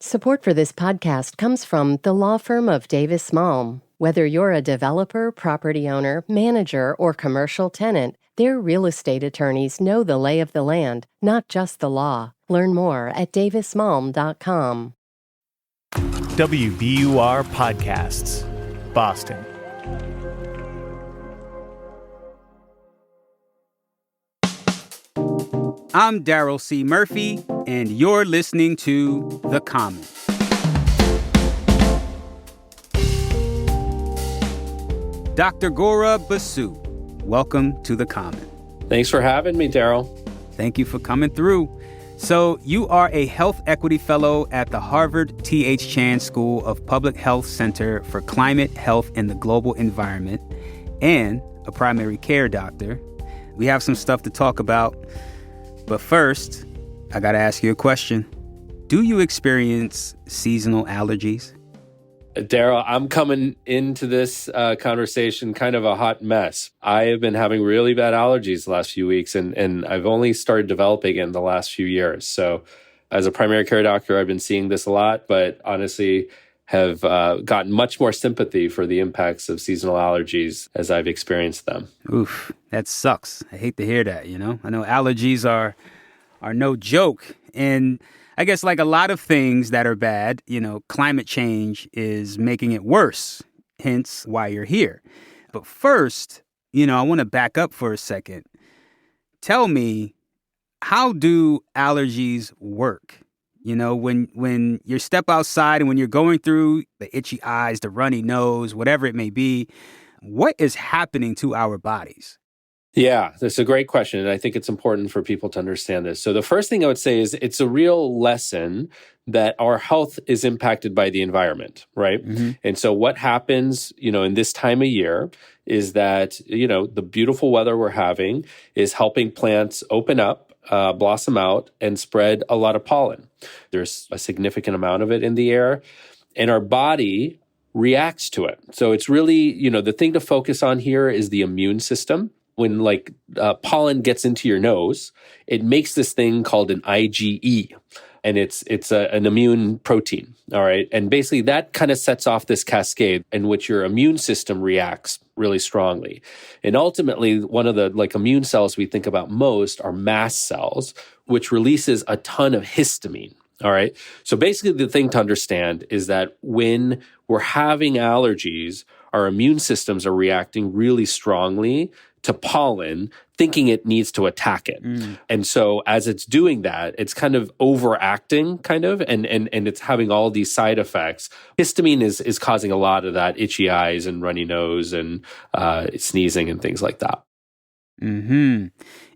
Support for this podcast comes from the law firm of Davis Malm. Whether you're a developer, property owner, manager, or commercial tenant, their real estate attorneys know the lay of the land, not just the law. Learn more at davismalm.com. WBUR Podcasts, Boston. I'm Daryl C. Murphy, and you're listening to The Common. Dr. Gaurab Basu, welcome to The Common. Thanks for having me, Daryl. Thank you for coming through. So you are a health equity fellow at the Harvard T.H. School of Public Health Center for Climate, Health, and the Global Environment, and a primary care doctor. We have some stuff to talk about. But first, I got to ask you a question. Do you experience seasonal allergies? Daryl, I'm coming into this conversation kind of a hot mess. I have been having really bad allergies the last few weeks, and I've only started developing it in the last few years. So as a primary care doctor, I've been seeing this a lot, but honestly have gotten much more sympathy for the impacts of seasonal allergies as I've experienced them. Oof, that sucks. I hate to hear that, you know? I know allergies are no joke. And I guess like a lot of things that are bad, you know, climate change is making it worse, hence why you're here. But first, you know, I want to back up for a second. Tell me, how do allergies work? You know, when you step outside and when you're going through the itchy eyes, the runny nose, whatever it may be, what is happening to our bodies? Yeah, that's a great question. And I think it's important for people to understand this. So the first thing I would say is it's a real lesson that our health is impacted by the environment, right? Mm-hmm. And so what happens, you know, in this time of year is that, you know, the beautiful weather we're having is helping plants open up, blossom out, and spread a lot of pollen. There's a significant amount of it in the air, and our body reacts to it. So it's really, you know, the thing to focus on here is the immune system. When pollen gets into your nose, it makes this thing called an IgE, and it's an immune protein, all right? And basically that kind of sets off this cascade in which your immune system reacts really strongly. And ultimately, one of the immune cells we think about most are mast cells, which releases a ton of histamine, all right? So basically the thing to understand is that when we're having allergies, our immune systems are reacting really strongly to pollen, thinking it needs to attack it. And so as it's doing that, it's kind of overacting, and it's having all these side effects. Histamine is causing a lot of that itchy eyes and runny nose and sneezing and things like that. Mm-hmm.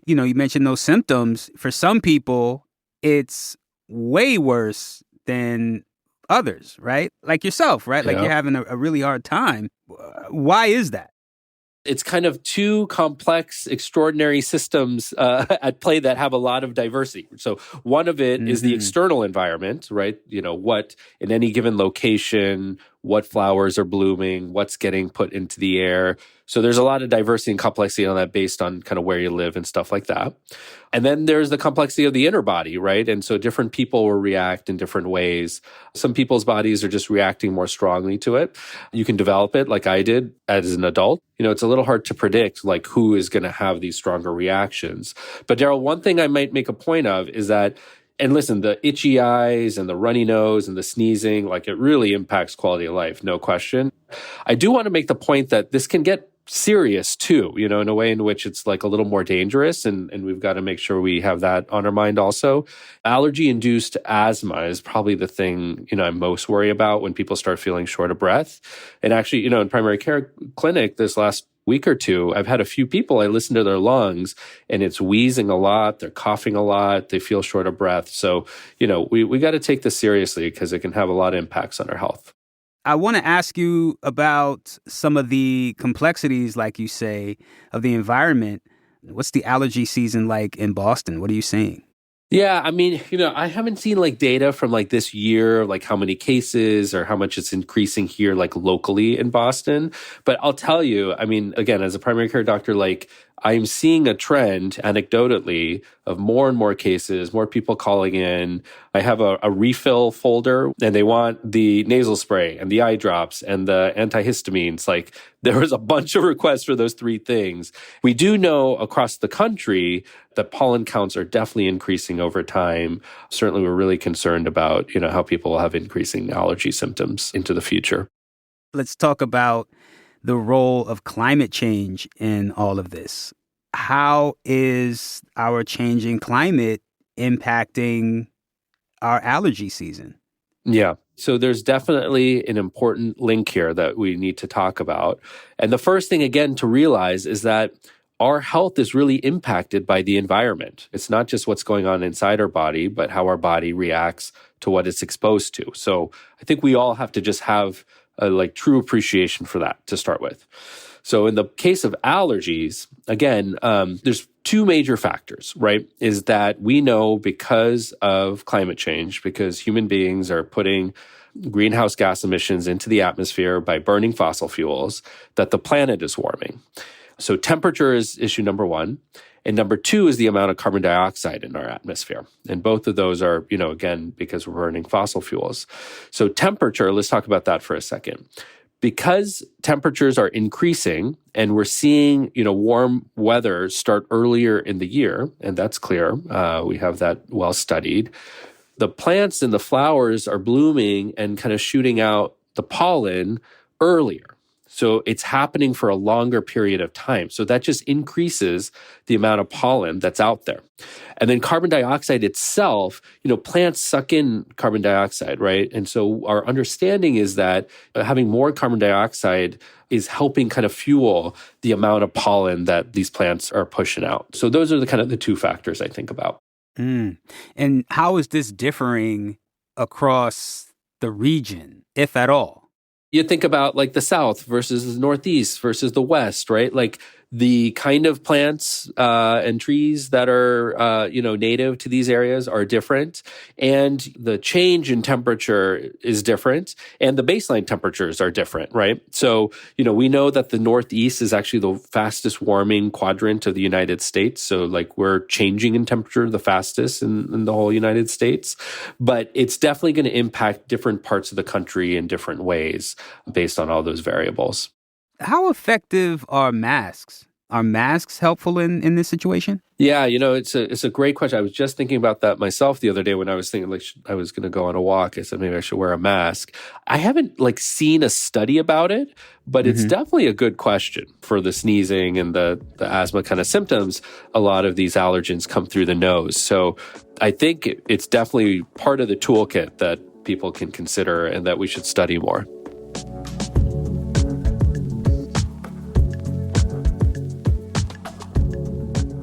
You know, you mentioned those symptoms. For some people, it's way worse than others, right? Like yourself, right? Like you're having a really hard time. Why is that? It's kind of two complex, extraordinary systems at play that have a lot of diversity. So one of it is the external environment, right? You know, what in any given location, what flowers are blooming, what's getting put into the air. So there's a lot of diversity and complexity on that based on kind of where you live and stuff like that. And then there's the complexity of the inner body, right? And so different people will react in different ways. Some people's bodies are just reacting more strongly to it. You can develop it like I did as an adult. You know, it's a little hard to predict like who is going to have these stronger reactions. But Daryl, one thing I might make a point of is that, and listen, the itchy eyes and the runny nose and the sneezing, like it really impacts quality of life, no question. I do want to make the point that this can get serious too, you know, in a way in which it's like a little more dangerous, and we've got to make sure we have that on our mind also. Allergy-induced asthma is probably the thing, you know, I most worry about when people start feeling short of breath. And actually, you know, in primary care clinic this last week or two, I've had a few people, I listen to their lungs and it's wheezing a lot, they're coughing a lot, they feel short of breath. So, you know, we got to take this seriously because it can have a lot of impacts on our health. I want to ask you about some of the complexities, like you say, of the environment. What's the allergy season like in Boston? What are you seeing? Yeah, I mean, you know, I haven't seen like data from like this year, like how many cases or how much it's increasing here, like locally in Boston. But I'll tell you, I mean, again, as a primary care doctor, like I'm seeing a trend anecdotally of more and more cases, more people calling in. I have a refill folder and they want the nasal spray and the eye drops and the antihistamines. Like there was a bunch of requests for those three things. We do know across the country that pollen counts are definitely increasing over time. Certainly we're really concerned about, how people will have increasing allergy symptoms into the future. Let's talk about the role of climate change in all of this. How is our changing climate impacting our allergy season? Yeah. So there's definitely an important link here that we need to talk about. And the first thing, again, to realize is that our health is really impacted by the environment. It's not just what's going on inside our body, but how our body reacts to what it's exposed to. So I think we all have to just have a true appreciation for that to start with. So in the case of allergies, again, there's two major factors, right? Is that we know because of climate change, because human beings are putting greenhouse gas emissions into the atmosphere by burning fossil fuels, that the planet is warming. So temperature is issue number one. And number two is the amount of carbon dioxide in our atmosphere. And both of those are, again, because we're burning fossil fuels. So temperature, let's talk about that for a second. Because temperatures are increasing and we're seeing, warm weather start earlier in the year, and that's clear, we have that well studied, the plants and the flowers are blooming and kind of shooting out the pollen earlier. So it's happening for a longer period of time. So that just increases the amount of pollen that's out there. And then carbon dioxide itself, plants suck in carbon dioxide, right? And so our understanding is that having more carbon dioxide is helping kind of fuel the amount of pollen that these plants are pushing out. So those are the two factors I think about. And how is this differing across the region, if at all? You think about the South versus the Northeast versus the West, right? The kind of plants and trees that are, native to these areas are different. And the change in temperature is different. And the baseline temperatures are different, right? So, we know that the Northeast is actually the fastest warming quadrant of the United States. So we're changing in temperature the fastest in the whole United States. But it's definitely going to impact different parts of the country in different ways based on all those variables. How effective are masks? Are masks helpful in this situation? Yeah, it's a great question. I was just thinking about that myself the other day when I was thinking I was going to go on a walk. I said maybe I should wear a mask. I haven't seen a study about it, but it's definitely a good question for the sneezing and the asthma kind of symptoms. A lot of these allergens come through the nose. So I think it's definitely part of the toolkit that people can consider and that we should study more.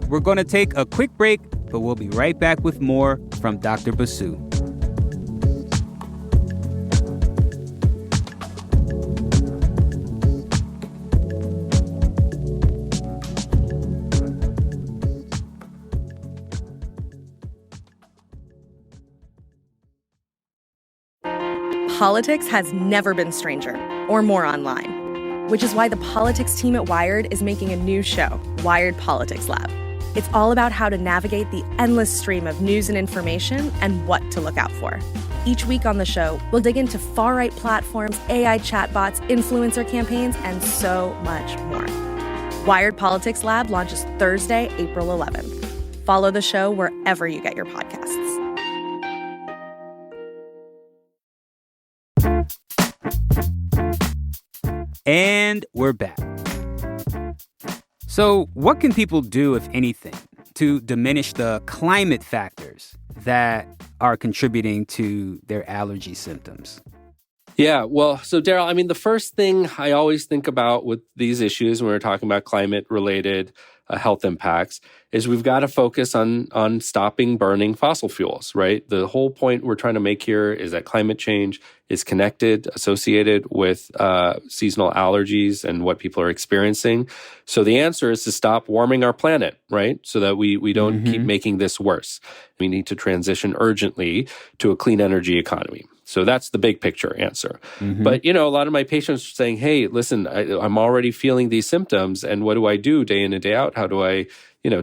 We're going to take a quick break, but we'll be right back with more from Dr. Basu. Politics has never been stranger or more online, which is why the politics team at Wired is making a new show, Wired Politics Lab. It's all about how to navigate the endless stream of news and information and what to look out for. Each week on the show, we'll dig into far-right platforms, AI chatbots, influencer campaigns, and so much more. Wired Politics Lab launches Thursday, April 11th. Follow the show wherever you get your podcasts. And we're back. So what can people do, if anything, to diminish the climate factors that are contributing to their allergy symptoms? Yeah, well, so Daryl, the first thing I always think about with these issues when we're talking about climate-related health impacts is we've got to focus on stopping burning fossil fuels, right? The whole point we're trying to make here is that climate change is connected, associated with seasonal allergies and what people are experiencing. So the answer is to stop warming our planet, right? So that we don't keep making this worse. We need to transition urgently to a clean energy economy. So that's the big picture answer. But, a lot of my patients are saying, hey, listen, I'm already feeling these symptoms. And what do I do day in and day out? How do I,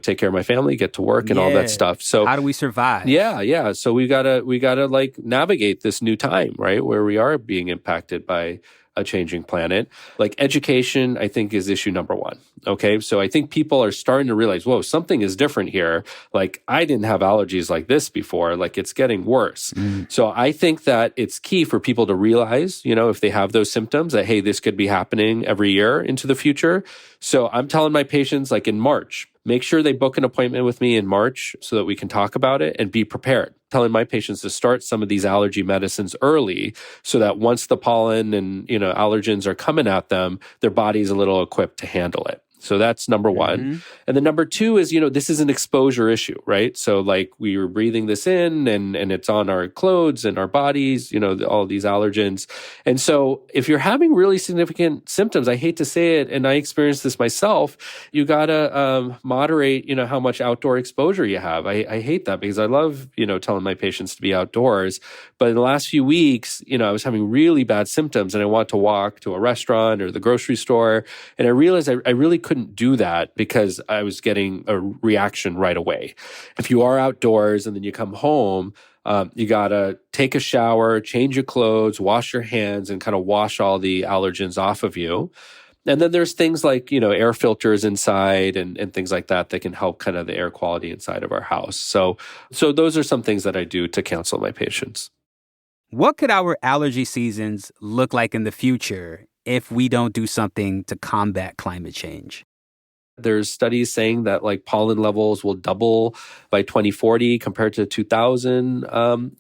take care of my family, get to work and all that stuff? So how do we survive? Yeah. So we gotta like navigate this new time, right? Where we are being impacted by a changing planet. Like education, I think, is issue number one. Okay. So I think people are starting to realize, whoa, something is different here. Like I didn't have allergies like this before. Like it's getting worse. So I think that it's key for people to realize, if they have those symptoms that, hey, this could be happening every year into the future. So I'm telling my patients, like in March, make sure they book an appointment with me in March so that we can talk about it and be prepared. Telling my patients to start some of these allergy medicines early so that once the pollen and, allergens are coming at them, their body's a little equipped to handle it. So that's number one. And then number two is, this is an exposure issue, right? So like we were breathing this in and it's on our clothes and our bodies, all these allergens. And so if you're having really significant symptoms, I hate to say it, and I experienced this myself, you gotta moderate, how much outdoor exposure you have. I hate that because I love, telling my patients to be outdoors. But in the last few weeks, I was having really bad symptoms and I want to walk to a restaurant or the grocery store. And I realized I really couldn't do that because I was getting a reaction right away. If you are outdoors and then you come home, you gotta take a shower, change your clothes, wash your hands, and kind of wash all the allergens off of you. And then there's things like, air filters inside and things like that can help kind of the air quality inside of our house. So those are some things that I do to counsel my patients. What could our allergy seasons look like in the future if we don't do something to combat climate change? There's studies saying that like pollen levels will double by 2040 compared to 2000,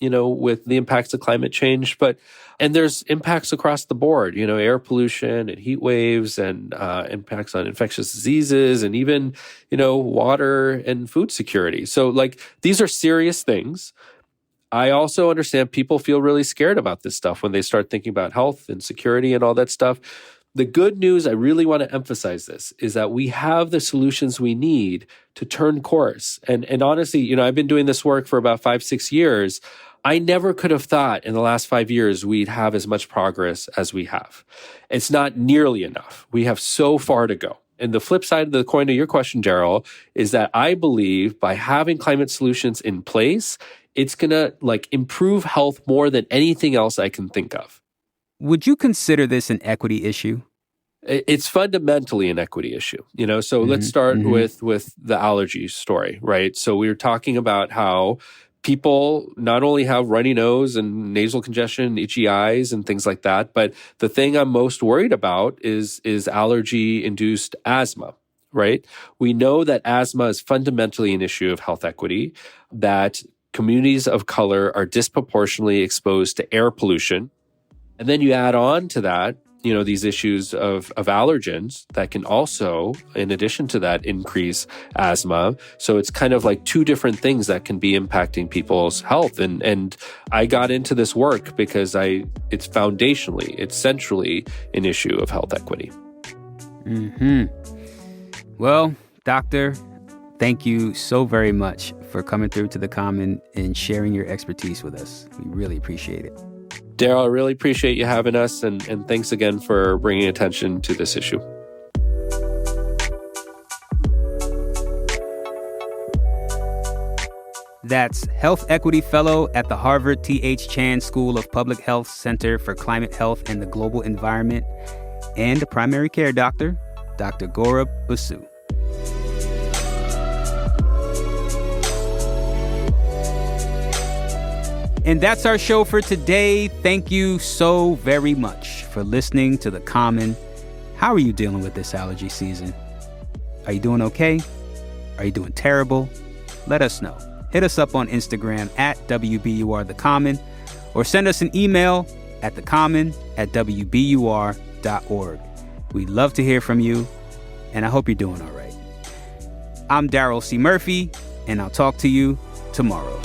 with the impacts of climate change. And there's impacts across the board, air pollution and heat waves and impacts on infectious diseases and even, water and food security. So like these are serious things. I also understand people feel really scared about this stuff when they start thinking about health and security and all that stuff. The good news, I really want to emphasize this, is that we have the solutions we need to turn course. And honestly, I've been doing this work for about 5-6 years. I never could have thought in the last 5 years we'd have as much progress as we have. It's not nearly enough. We have so far to go. And the flip side of the coin to your question, Daryl, is that I believe by having climate solutions in place, it's going to improve health more than anything else I can think of. Would you consider this an equity issue? It's fundamentally an equity issue, So let's start with the allergy story, right? So we were talking about how people not only have runny nose and nasal congestion, itchy eyes and things like that, but the thing I'm most worried about is allergy-induced asthma, right? We know that asthma is fundamentally an issue of health equity, that communities of color are disproportionately exposed to air pollution. And then you add on to that, these issues of allergens that can also, in addition to that, increase asthma. So it's kind of like two different things that can be impacting people's health. And I got into this work because it's foundationally, it's centrally an issue of health equity. Well, doctor, thank you so very much for coming through to The Common and sharing your expertise with us. We really appreciate it. Daryl, I really appreciate you having us, and thanks again for bringing attention to this issue. That's Health Equity Fellow at the Harvard T.H. Chan School of Public Health Center for Climate Health and the Global Environment, and a primary care doctor, Dr. Gaurab Basu. And that's our show for today. Thank you so very much for listening to The Common. How are you dealing with this allergy season? Are you doing okay? Are you doing terrible? Let us know. Hit us up on Instagram at WBURTheCommon or send us an email at thecommon@wbur.org. We'd love to hear from you, and I hope you're doing all right. I'm Daryl C. Murphy, and I'll talk to you tomorrow.